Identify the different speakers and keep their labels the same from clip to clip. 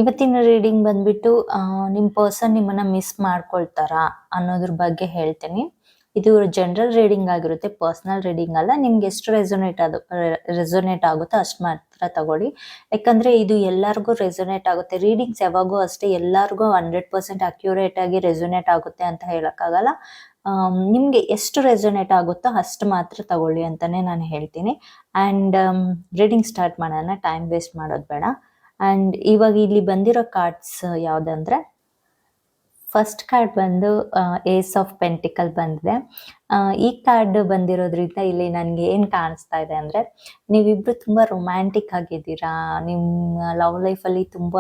Speaker 1: ಇವತ್ತಿನ ರೀಡಿಂಗ್ ಬಂದ್ಬಿಟ್ಟು ನಿಮ್ಮ ಪರ್ಸನ್ ನಿಮ್ಮನ್ನ ಮಿಸ್ ಮಾಡ್ಕೊಳ್ತಾರಾ ಅನ್ನೋದ್ರ ಬಗ್ಗೆ ಹೇಳ್ತೀನಿ. ಇದು ಜನರಲ್ ರೀಡಿಂಗ್ ಆಗಿರುತ್ತೆ, ಪರ್ಸನಲ್ ರೀಡಿಂಗ್ ಅಲ್ಲ. ನಿಮ್ಗೆ ಎಷ್ಟು ರೆಸೊನೇಟ್ ಆಗುತ್ತೋ ಅಷ್ಟು ಮಾತ್ರ ತಗೊಳ್ಳಿ. ಯಾಕಂದ್ರೆ ಇದು ಎಲ್ಲರಿಗೂ ರೆಸೊನೇಟ್ ಆಗುತ್ತೆ. ರೀಡಿಂಗ್ಸ್ ಯಾವಾಗೂ ಅಷ್ಟೇ ಎಲ್ಲರಿಗೂ 100% ಅಕ್ಯುರೇಟ್ ಆಗಿ ರೆಸೊನೇಟ್ ಆಗುತ್ತೆ ಅಂತ ಹೇಳಕ್ಕಾಗಲ್ಲ. ನಿಮ್ಗೆ ಎಷ್ಟು ರೆಸೊನೇಟ್ ಆಗುತ್ತೋ ಅಷ್ಟು ಮಾತ್ರ ತಗೊಳ್ಳಿ ಅಂತಾನೆ ನಾನು ಹೇಳ್ತೀನಿ. ಆ್ಯಂಡ್ ರೀಡಿಂಗ್ ಸ್ಟಾರ್ಟ್ ಮಾಡೋಣ, ಟೈಮ್ ವೇಸ್ಟ್ ಮಾಡೋದು ಬೇಡ. ಆ್ಯಂಡ್ ಇವಾಗ ಇಲ್ಲಿ ಬಂದಿರೋ ಕಾರ್ಡ್ಸ್ ಯಾವುದಂದ್ರೆ, ಫಸ್ಟ್ ಕಾರ್ಡ್ ಬಂದು ಏಸ್ ಆಫ್ ಪೆಂಟಿಕಲ್ ಬಂದಿದೆ. ಈ ಕಾರ್ಡ್ ಬಂದಿರೋದ್ರಿಂದ ಇಲ್ಲಿ ನನಗೆ ಏನು ಕಾಣಿಸ್ತಾ ಇದೆ ಅಂದರೆ, ನೀವಿಬ್ಬರು ತುಂಬ ರೊಮ್ಯಾಂಟಿಕ್ ಆಗಿದ್ದೀರಾ, ನಿಮ್ಮ ಲವ್ ಲೈಫಲ್ಲಿ ತುಂಬ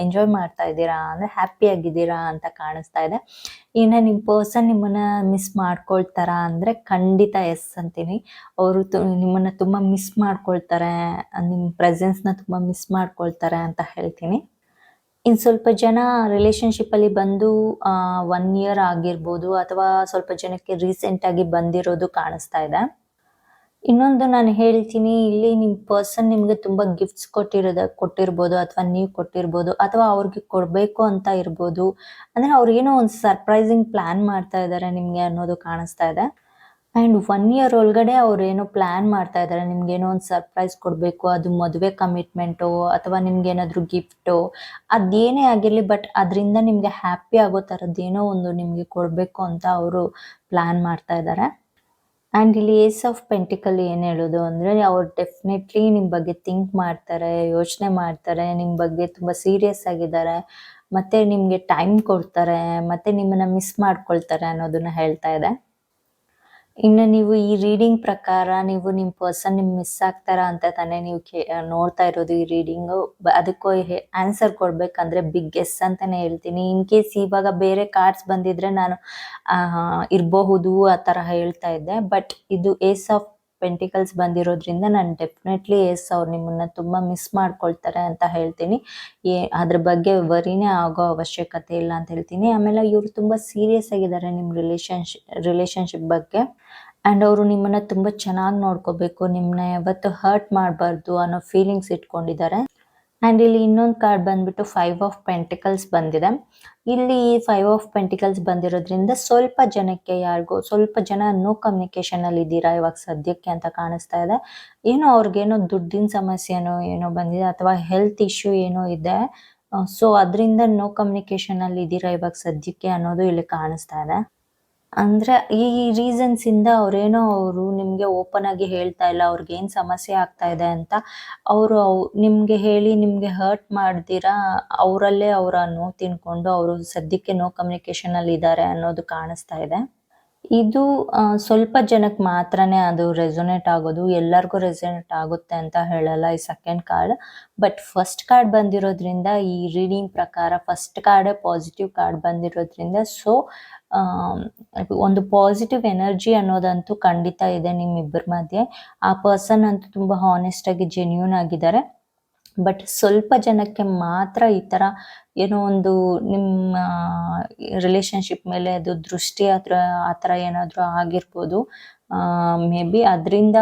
Speaker 1: ಎಂಜಾಯ್ ಮಾಡ್ತಾ ಇದ್ದೀರಾ, ಅಂದರೆ ಹ್ಯಾಪಿ ಆಗಿದ್ದೀರಾ ಅಂತ ಕಾಣಿಸ್ತಾ ಇದೆ. ಇನ್ನು ನಿಮ್ಮ ಪರ್ಸನ್ ನಿಮ್ಮನ್ನು ಮಿಸ್ ಮಾಡ್ಕೊಳ್ತಾರಾ ಅಂದರೆ ಖಂಡಿತ ಎಸ್ ಅಂತೀನಿ. ಅವರು ನಿಮ್ಮನ್ನು ತುಂಬ ಮಿಸ್ ಮಾಡ್ಕೊಳ್ತಾರೆ, ನಿಮ್ಮ ಪ್ರೆಸೆನ್ಸ್ನ ತುಂಬ ಮಿಸ್ ಮಾಡ್ಕೊಳ್ತಾರೆ ಅಂತ ಹೇಳ್ತೀನಿ. ಇನ್ನು ಸ್ವಲ್ಪ ಜನ ರಿಲೇಷನ್ಶಿಪ್ಪಲ್ಲಿ ಬಂದು 1 ಇಯರ್ ಆಗಿರ್ಬೋದು, ಅಥವಾ ಸ್ವಲ್ಪ ಜನಕ್ಕೆ ರೀಸೆಂಟಾಗಿ ಬಂದಿರೋದು ಕಾಣಿಸ್ತಾ ಇದೆ. ಇನ್ನೊಂದು ನಾನು ಹೇಳ್ತೀನಿ, ಇಲ್ಲಿ ನಿಮ್ಮ ಪರ್ಸನ್ ನಿಮಗೆ ತುಂಬ ಗಿಫ್ಟ್ಸ್ ಕೊಟ್ಟಿರ್ಬೋದು, ಅಥವಾ ನೀವು ಕೊಟ್ಟಿರ್ಬೋದು, ಅಥವಾ ಅವ್ರಿಗೆ ಕೊಡಬೇಕು ಅಂತ ಇರ್ಬೋದು. ಅಂದರೆ ಅವ್ರೇನೋ ಒಂದು ಸರ್ಪ್ರೈಸಿಂಗ್ ಪ್ಲ್ಯಾನ್ ಮಾಡ್ತಾ ಇದ್ದಾರೆ ನಿಮಗೆ ಅನ್ನೋದು ಕಾಣಿಸ್ತಾ ಇದೆ. ಆ್ಯಂಡ್ 1 ಇಯರ್ ಒಳಗಡೆ ಅವ್ರೇನೋ ಪ್ಲ್ಯಾನ್ ಮಾಡ್ತಾ ಇದ್ದಾರೆ, ನಿಮ್ಗೇನೋ ಒಂದು ಸರ್ಪ್ರೈಸ್ ಕೊಡಬೇಕು. ಅದು ಮದುವೆ ಕಮಿಟ್ಮೆಂಟೋ ಅಥವಾ ನಿಮ್ಗೇನಾದರೂ ಗಿಫ್ಟೋ, ಅದೇನೇ ಆಗಿರಲಿ, ಬಟ್ ಅದರಿಂದ ನಿಮಗೆ ಹ್ಯಾಪಿ ಆಗೋ ಥರದ್ದೇನೋ ಒಂದು ನಿಮಗೆ ಕೊಡಬೇಕು ಅಂತ ಅವರು ಪ್ಲ್ಯಾನ್ ಮಾಡ್ತಾ ಇದ್ದಾರೆ. ಆ್ಯಂಡ್ ಇಲ್ಲಿ ಏಸ್ ಆಫ್ ಪೆಂಟಿಕಲ್ ಏನು ಹೇಳೋದು ಅಂದರೆ, ಅವ್ರು ಡೆಫಿನೆಟ್ಲಿ ನಿಮ್ಮ ಬಗ್ಗೆ ಥಿಂಕ್ ಮಾಡ್ತಾರೆ, ಯೋಚನೆ ಮಾಡ್ತಾರೆ, ನಿಮ್ಮ ಬಗ್ಗೆ ತುಂಬ ಸೀರಿಯಸ್ ಆಗಿದ್ದಾರೆ, ಮತ್ತು ನಿಮಗೆ ಟೈಮ್ ಕೊಡ್ತಾರೆ, ಮತ್ತು ನಿಮ್ಮನ್ನು ಮಿಸ್ ಮಾಡ್ಕೊಳ್ತಾರೆ ಅನ್ನೋದನ್ನು ಹೇಳ್ತಾ ಇದೆ. ಇನ್ನು ನೀವು ಈ ರೀಡಿಂಗ್ ಪ್ರಕಾರ ನೀವು ನಿಮ್ಮ ಪರ್ಸನ್ ನಿಮ್ಗೆ ಮಿಸ್ ಆಗ್ತಾರಾ ಅಂತ ತಾನೇ ನೀವು ನೋಡ್ತಾ ಇರೋದು ಈ ರೀಡಿಂಗು. ಅದಕ್ಕೂ ಆನ್ಸರ್ ಕೊಡಬೇಕಂದ್ರೆ ಬಿಗ್ ಎಸ್ ಅಂತಲೇ ಹೇಳ್ತೀನಿ. ಇನ್ ಕೇಸ್ ಇವಾಗ ಬೇರೆ ಕಾರ್ಡ್ಸ್ ಬಂದಿದ್ರೆ ನಾನು ಇರಬಹುದು ಆ ಥರ ಹೇಳ್ತಾ ಇದ್ದೆ. ಬಟ್ ಇದು ಏಸ್ ಆಫ್ ಪೆಂಟಿಕಲ್ಸ್ ಬಂದಿರೋದ್ರಿಂದ ನಾನು ಡೆಫಿನೆಟ್ಲಿ ಅವ್ರು ನಿಮ್ಮನ್ನು ತುಂಬ ಮಿಸ್ ಮಾಡ್ಕೊಳ್ತಾರೆ ಅಂತ ಹೇಳ್ತೀನಿ. ಅದ್ರ ಬಗ್ಗೆ ವರಿನೇ ಆಗೋ ಅವಶ್ಯಕತೆ ಇಲ್ಲ ಅಂತ ಹೇಳ್ತೀನಿ. ಆಮೇಲೆ ಇವರು ತುಂಬ ಸೀರಿಯಸ್ ಆಗಿದ್ದಾರೆ ನಿಮ್ಮ ರಿಲೇಷನ್ಶಿಪ್ ಬಗ್ಗೆ. ಆ್ಯಂಡ್ ಅವರು ನಿಮ್ಮನ್ನು ತುಂಬ ಚೆನ್ನಾಗಿ ನೋಡ್ಕೋಬೇಕು, ನಿಮ್ಮನ್ನ ಯಾವತ್ತು ಹರ್ಟ್ ಮಾಡಬಾರ್ದು ಅನ್ನೋ ಫೀಲಿಂಗ್ಸ್ ಇಟ್ಕೊಂಡಿದ್ದಾರೆ. ಆ್ಯಂಡ್ ಇಲ್ಲಿ ಇನ್ನೊಂದು ಕಾರ್ಡ್ ಬಂದ್ಬಿಟ್ಟು 5 ಆಫ್ ಪೆಂಟಿಕಲ್ಸ್ ಬಂದಿದೆ. ಇಲ್ಲಿ 5 ಆಫ್ ಪೆಂಟಿಕಲ್ಸ್ ಬಂದಿರೋದ್ರಿಂದ ಸ್ವಲ್ಪ ಜನ ನೋ ಕಮ್ಯುನಿಕೇಷನಲ್ಲಿ ಇದ್ದೀರಾ ಇವಾಗ ಸದ್ಯಕ್ಕೆ ಅಂತ ಕಾಣಿಸ್ತಾ ಇದೆ. ಏನೋ ಅವ್ರಿಗೇನೋ ದುಡ್ಡಿನ ಸಮಸ್ಯೆನೋ ಏನೋ ಬಂದಿದೆ, ಅಥವಾ ಹೆಲ್ತ್ ಇಶ್ಯೂ ಏನೋ ಇದೆ. ಸೊ ಅದರಿಂದ ನೋ ಕಮ್ಯುನಿಕೇಷನಲ್ಲಿ ಇದ್ದೀರಾ ಇವಾಗ ಸದ್ಯಕ್ಕೆ ಅನ್ನೋದು ಇಲ್ಲಿ ಕಾಣಿಸ್ತಾ ಇದೆ. ಅಂದರೆ ಈ ರೀಸನ್ಸಿಂದ ಅವರು ನಿಮಗೆ ಓಪನ್ ಆಗಿ ಹೇಳ್ತಾ ಇಲ್ಲ ಅವ್ರಿಗೇನು ಸಮಸ್ಯೆ ಆಗ್ತಾ ಇದೆ ಅಂತ. ಅವರು ನಿಮಗೆ ಹೇಳಿ ನಿಮಗೆ ಹರ್ಟ್ ಮಾಡ್ದಿರಾ ಅವರಲ್ಲೇ ಅವರ ನೋವು ತಿನ್ಕೊಂಡು ಅವರು ಸದ್ಯಕ್ಕೆ ನೋ ಕಮ್ಯುನಿಕೇಷನಲ್ಲಿ ಇದ್ದಾರೆ ಅನ್ನೋದು ಕಾಣಿಸ್ತಾ ಇದೆ. ಇದು ಸ್ವಲ್ಪ ಜನಕ್ಕೆ ಮಾತ್ರನೇ ಅದು ರೆಸೊನೇಟ್ ಆಗೋದು, ಎಲ್ಲರಿಗೂ ರೆಸೊನೇಟ್ ಆಗುತ್ತೆ ಅಂತ ಹೇಳಲ್ಲ ಈ second card. But first card ಬಂದಿರೋದ್ರಿಂದ ಈ ರೀಡಿಂಗ್ ಪ್ರಕಾರ ಫಸ್ಟ್ ಕಾರ್ಡೇ ಪಾಸಿಟಿವ್ ಕಾರ್ಡ್ ಬಂದಿರೋದ್ರಿಂದ, ಸೊ ಒಂದು ಪಾಸಿಟಿವ್ ಎನರ್ಜಿ ಅನ್ನೋದಂತೂ ಖಂಡಿತ ಇದೆ ನಿಮ್ಮಿಬ್ಬರ ಮಧ್ಯೆ. ಆ ಪರ್ಸನ್ ಅಂತೂ ತುಂಬ ಹಾನೆಸ್ಟ್ ಆಗಿ ಜೆನ್ಯೂನ್ ಆಗಿದ್ದಾರೆ. ಬಟ್ ಸ್ವಲ್ಪ ಜನಕ್ಕೆ ಮಾತ್ರ ಈ ಥರ ಏನೋ ಒಂದು ನಿಮ್ಮ ರಿಲೇಷನ್ಶಿಪ್ ಮೇಲೆ ಅದು ದೃಷ್ಟಿ ಆ ಥರ ಏನಾದರೂ ಆಗಿರ್ಬೋದು. ಮೇ ಬಿ ಅದರಿಂದ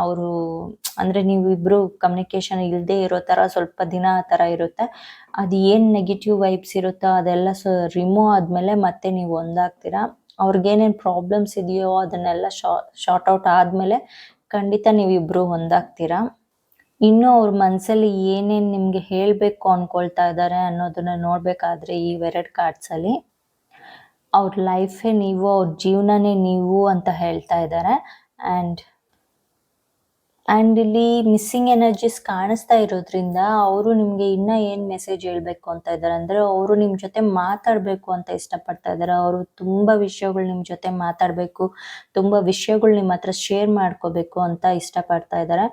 Speaker 1: ಅವರು, ಅಂದರೆ ನೀವಿಬ್ಬರು ಕಮ್ಯುನಿಕೇಷನ್ ಇಲ್ಲದೆ ಇರೋ ಥರ ಸ್ವಲ್ಪ ದಿನ ಆ ಥರ ಇರುತ್ತೆ. ಅದು ಏನು ನೆಗೆಟಿವ್ ವೈಬ್ಸ್ ಇರುತ್ತೋ ಅದೆಲ್ಲ ರಿಮೂವ್ ಆದಮೇಲೆ ಮತ್ತೆ ನೀವು ಒಂದಾಗ್ತೀರಾ. ಅವ್ರಿಗೇನೇನು ಪ್ರಾಬ್ಲಮ್ಸ್ ಇದೆಯೋ ಅದನ್ನೆಲ್ಲ ಶಾರ್ಟ್ ಔಟ್ ಆದಮೇಲೆ ಖಂಡಿತ ನೀವಿಬ್ಬರು ಒಂದಾಗ್ತೀರಾ. ಇನ್ನೂ ಅವ್ರ ಮನಸ್ಸಲ್ಲಿ ಏನೇನು ನಿಮಗೆ ಹೇಳಬೇಕು ಅಂದ್ಕೊಳ್ತಾ ಇದ್ದಾರೆ ಅನ್ನೋದನ್ನು ನೋಡಬೇಕಾದ್ರೆ ಈ 2 ಕಾರ್ಡ್ಸಲ್ಲಿ ಅವ್ರ ಲೈಫೇ ನೀವು, ಅವ್ರ ಜೀವನನೇ ನೀವು ಅಂತ ಹೇಳ್ತಾ ಇದ್ದಾರೆ. ಆ್ಯಂಡ್ ಇಲ್ಲಿ ಮಿಸ್ಸಿಂಗ್ ಎನರ್ಜೀಸ್ ಕಾಣಿಸ್ತಾ ಇರೋದ್ರಿಂದ ಅವರು ನಿಮಗೆ ಇನ್ನೂ ಏನು ಮೆಸೇಜ್ ಹೇಳಬೇಕು ಅಂತ ಇದ್ದಾರೆ ಅಂದರೆ, ಅವರು ನಿಮ್ಮ ಜೊತೆ ಮಾತಾಡಬೇಕು ಅಂತ ಇಷ್ಟಪಡ್ತಾ ಇದ್ದಾರೆ. ಅವರು ತುಂಬ ವಿಷಯಗಳು ನಿಮ್ಮ ಜೊತೆ ಮಾತಾಡಬೇಕು, ತುಂಬ ವಿಷಯಗಳು ನಿಮ್ಮ ಹತ್ರ ಶೇರ್ ಮಾಡ್ಕೋಬೇಕು ಅಂತ ಇಷ್ಟಪಡ್ತಾ ಇದ್ದಾರೆ.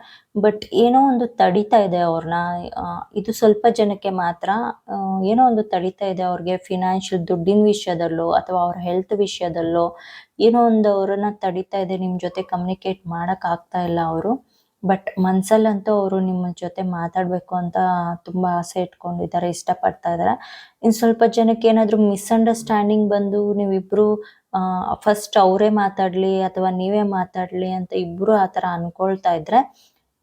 Speaker 1: ಬಟ್ ಏನೋ ಒಂದು ತಡೀತಾ ಇದೆ ಅವ್ರನ್ನ. ಇದು ಸ್ವಲ್ಪ ಜನಕ್ಕೆ ಮಾತ್ರ. ಏನೋ ಒಂದು ತಡೀತಾ ಇದೆ ಅವ್ರಿಗೆ, ಫಿನಾನ್ಷಿಯಲ್ ದುಡ್ಡಿನ ವಿಷಯದಲ್ಲೋ ಅಥವಾ ಅವ್ರ ಹೆಲ್ತ್ ವಿಷಯದಲ್ಲೋ ಏನೋ ಒಂದು ಅವರನ್ನು ತಡೀತಾ ಇದೆ. ನಿಮ್ಮ ಜೊತೆ ಕಮ್ಯುನಿಕೇಟ್ ಮಾಡೋಕ್ಕಾಗ್ತಾ ಇಲ್ಲ ಅವರು. ಬಟ್ ಮನಸ್ಸಲ್ಲಂತೂ ಅವರು ನಿಮ್ಮ ಜೊತೆ ಮಾತಾಡಬೇಕು ಅಂತ ತುಂಬ ಆಸೆ ಇಟ್ಕೊಂಡಿದ್ದಾರೆ, ಇಷ್ಟಪಡ್ತಾ ಇದ್ದಾರೆ. ಇನ್ನು ಸ್ವಲ್ಪ ಜನಕ್ಕೆ ಏನಾದರೂ ಮಿಸ್ಅಂಡರ್ಸ್ಟ್ಯಾಂಡಿಂಗ್ ಬಂದು ನೀವಿಬ್ಬರು ಫಸ್ಟ್ ಅವರೇ ಮಾತಾಡಲಿ ಅಥವಾ ನೀವೇ ಮಾತಾಡಲಿ ಅಂತ ಇಬ್ಬರು ಆ ಥರ ಅಂದ್ಕೊಳ್ತಾ ಇದ್ದರೆ,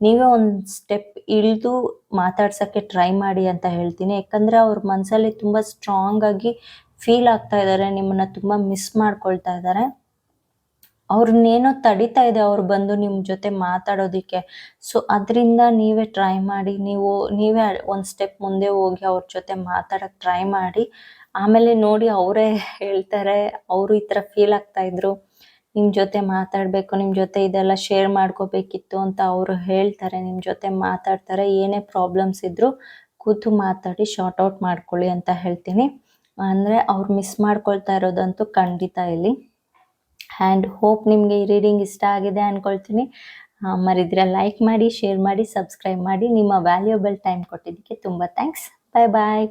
Speaker 1: ನೀವೇ ಒಂದು ಸ್ಟೆಪ್ ಇಳಿದು ಮಾತಾಡ್ಸೋಕ್ಕೆ ಟ್ರೈ ಮಾಡಿ ಅಂತ ಹೇಳ್ತೀನಿ. ಯಾಕಂದರೆ ಅವ್ರ ಮನಸ್ಸಲ್ಲಿ ತುಂಬ ಸ್ಟ್ರಾಂಗ್ ಆಗಿ ಫೀಲ್ ಆಗ್ತಾ ಇದ್ದಾರೆ, ನಿಮ್ಮನ್ನು ತುಂಬ ಮಿಸ್ ಮಾಡ್ಕೊಳ್ತಾ ಇದ್ದಾರೆ. ಅವ್ರನ್ನೇನೋ ತಡೀತಾ ಇದೆ ಅವ್ರು ಬಂದು ನಿಮ್ಮ ಜೊತೆ ಮಾತಾಡೋದಕ್ಕೆ. ಸೊ ಅದರಿಂದ ನೀವೇ ಟ್ರೈ ಮಾಡಿ, ನೀವೇ ಒಂದು ಸ್ಟೆಪ್ ಮುಂದೆ ಹೋಗಿ ಅವ್ರ ಜೊತೆ ಮಾತಾಡೋಕ್ಕೆ ಟ್ರೈ ಮಾಡಿ. ಆಮೇಲೆ ನೋಡಿ ಅವರೇ ಹೇಳ್ತಾರೆ, ಅವರು ಈ ಥರ ಫೀಲ್ ಆಗ್ತಾ ಇದ್ರು, ನಿಮ್ಮ ಜೊತೆ ಮಾತಾಡಬೇಕು, ನಿಮ್ಮ ಜೊತೆ ಇದೆಲ್ಲ ಶೇರ್ ಮಾಡ್ಕೋಬೇಕಿತ್ತು ಅಂತ ಅವರು ಹೇಳ್ತಾರೆ. ನಿಮ್ಮ ಜೊತೆ ಮಾತಾಡ್ತಾರೆ, ಏನೇ ಪ್ರಾಬ್ಲಮ್ಸ್ ಇದ್ದರೂ ಕೂತು ಮಾತಾಡಿ ಶಾರ್ಟ್ ಔಟ್ ಮಾಡ್ಕೊಳ್ಳಿ ಅಂತ ಹೇಳ್ತೀನಿ. ಅಂದರೆ ಅವ್ರು ಮಿಸ್ ಮಾಡ್ಕೊಳ್ತಾ ಇರೋದಂತೂ ಖಂಡಿತ ಇಲ್ಲಿ. ಆ್ಯಂಡ್ ಹೋಪ್ ನಿಮಗೆ ಈ ರೀಡಿಂಗ್ ಇಷ್ಟ ಆಗಿದೆ ಅಂದ್ಕೊಳ್ತೀನಿ. ಮರಿದಿರ ಲೈಕ್ ಮಾಡಿ, ಶೇರ್ ಮಾಡಿ, ಸಬ್ಸ್ಕ್ರೈಬ್ ಮಾಡಿ. ನಿಮ್ಮ ವ್ಯಾಲ್ಯೂಯಬಲ್ ಟೈಮ್ ಕೊಟ್ಟಿದ್ದಕ್ಕೆ ತುಂಬ ಥ್ಯಾಂಕ್ಸ್. ಬಾಯ್ ಬಾಯ್.